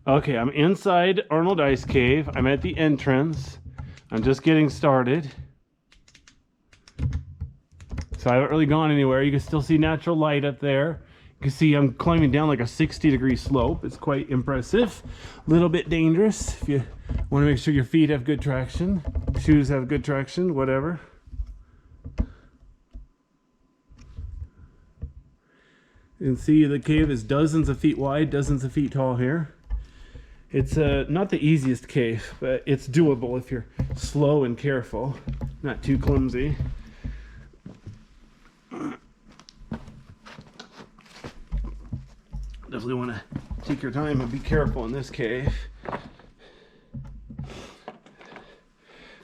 Okay, I'm inside Arnold Ice Cave. I'm at the entrance. I'm just getting started. So I haven't really gone anywhere. You can still see natural light up there. You can see I'm climbing down like a 60-degree slope. It's quite impressive. A little bit dangerous if you want to make sure your feet have good traction. Shoes have good traction, whatever. You can see the cave is dozens of feet wide, dozens of feet tall here. It's not the easiest cave, but it's doable if you're slow and careful, not too clumsy. Definitely want to take your time and be careful in this cave.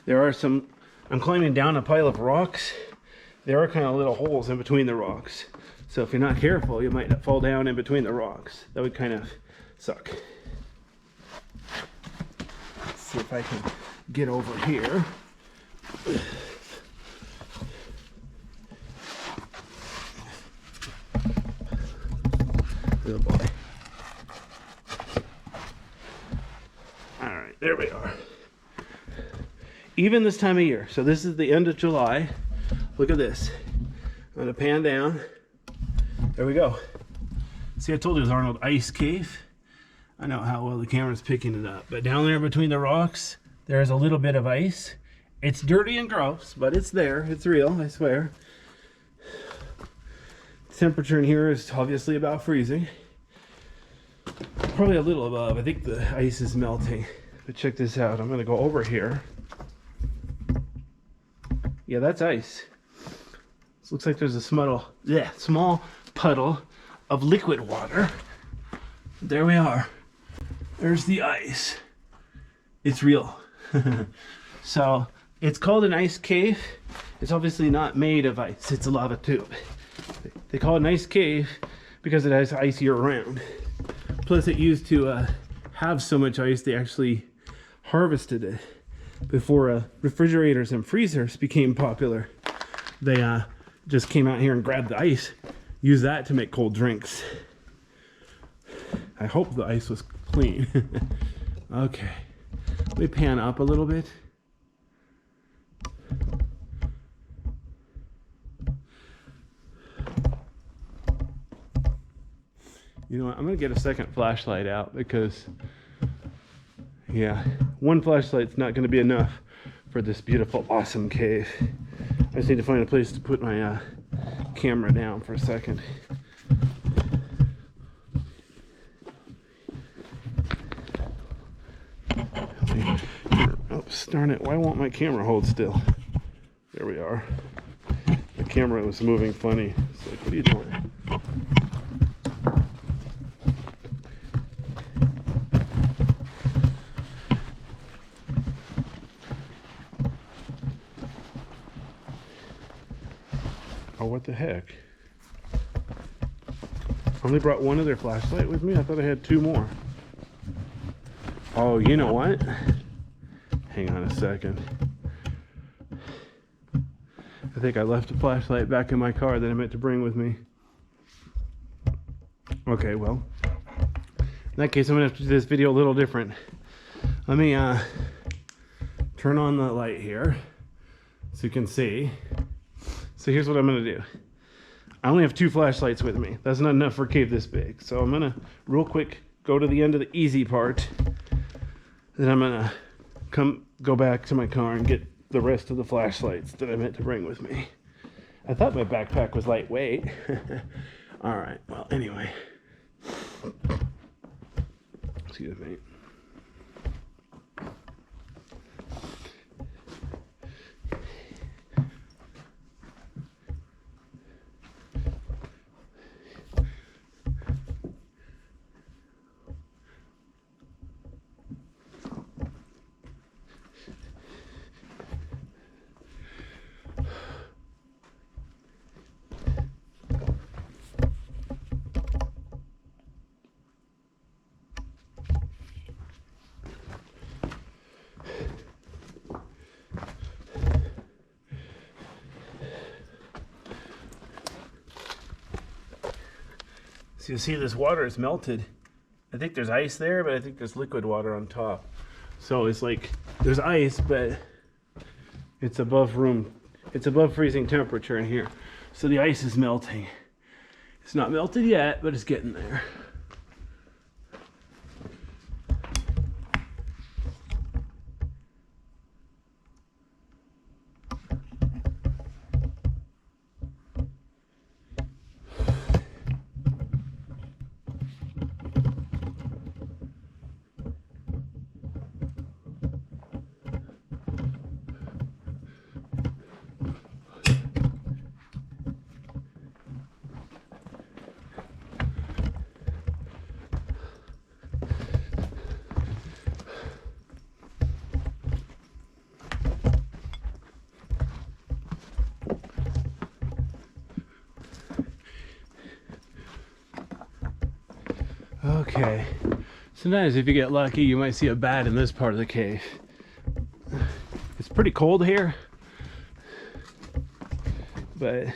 There are some, I'm climbing down a pile of rocks. There are kind of little holes in between the rocks. So if you're not careful, you might fall down in between the rocks. That would kind of suck. Let's see if I can get over here. Oh boy. All right, there we are. Even this time of year, so this is the end of July. Look at this. I'm gonna pan down. There we go. See, I told you it was Arnold Ice Cave. I know how well the camera's picking it up, but down there between the rocks, there's a little bit of ice. It's dirty and gross, but it's there. It's real, I swear. The temperature in here is obviously about freezing. Probably a little above. I think the ice is melting. But check this out. I'm gonna go over here. Yeah, that's ice. This looks like there's a small puddle of liquid water. There we are. There's the ice. It's real. So it's called an ice cave. It's obviously not made of ice. It's a lava tube. They call it an ice cave because it has ice year round. Plus it used to have so much ice they actually harvested it before refrigerators and freezers became popular. They just came out here and grabbed the ice, used that to make cold drinks. I hope the ice was clean. Okay, let me pan up a little bit. You know what, I'm gonna get a second flashlight out because, yeah, one flashlight's not gonna be enough for this beautiful, awesome cave. I just need to find a place to put my camera down for a second. Oops, darn it, why won't my camera hold still? There we are. The camera was moving funny. It's like, what are you doing? Oh, what the heck? I only brought one other flashlight with me? I thought I had two more. Oh, you know what? Hang on a second. I think I left a flashlight back in my car that I meant to bring with me. Okay, well, in that case, I'm gonna have to do this video a little different. Let me turn on the light here so you can see. So here's what I'm gonna do. I only have two flashlights with me. That's not enough for a cave this big. So I'm gonna real quick go to the end of the easy part. Then I'm gonna go back to my car and get the rest of the flashlights that I meant to bring with me. I thought my backpack was lightweight. All right, well, anyway. Excuse me. So you see this water is melted I think there's ice there, but I think there's liquid water on top. So it's like there's ice, but it's above freezing temperature in here. So the ice is melting. It's not melted yet, but it's getting there. Okay, sometimes if you get lucky, you might see a bat in this part of the cave. It's pretty cold here, but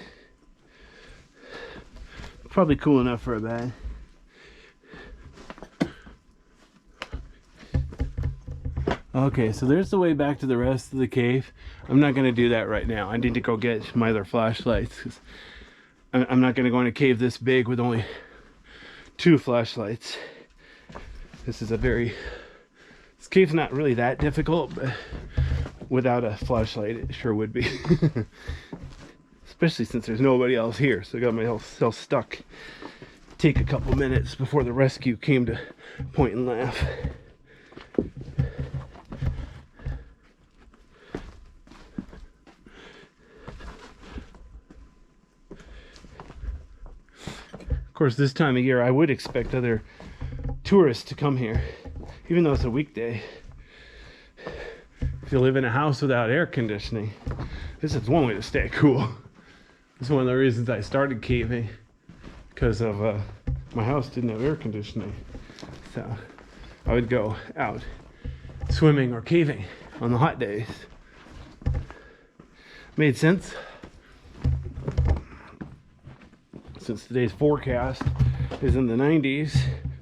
probably cool enough for a bat. Okay, so there's the way back to the rest of the cave. I'm not going to do that right now. I need to go get my other flashlights, 'cause I'm not going to go in a cave this big with only 2 flashlights. This cave's not really that difficult, but without a flashlight it sure would be. Especially since there's nobody else here, so I got myself stuck. Take a couple minutes before the rescue came to point and laugh. Of course, this time of year I would expect other tourists to come here, even though it's a weekday. If you live in a house without air conditioning, this is one way to stay cool. It's one of the reasons I started caving, because of my house didn't have air conditioning. So I would go out swimming or caving on the hot days. Made sense? Since today's forecast is in the 90s,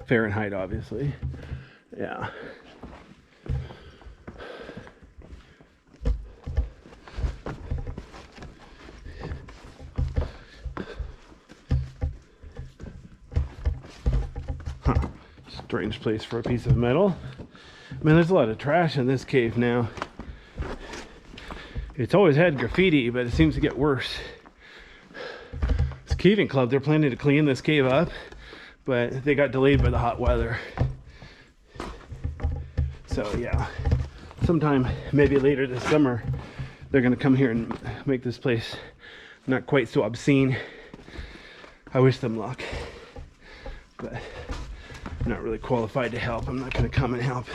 Fahrenheit obviously. Yeah. Huh. Strange place for a piece of metal. Man, there's a lot of trash in this cave now. It's always had graffiti, but it seems to get worse. Caving club, they're planning to clean this cave up, but they got delayed by the hot weather. So yeah, sometime maybe later this summer they're gonna come here and make this place not quite so obscene. I wish them luck, but I'm not really qualified to help. I'm not gonna come and help.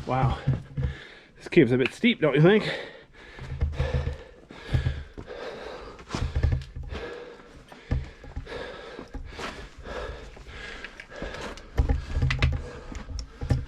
Wow, this cave's a bit steep, don't you think?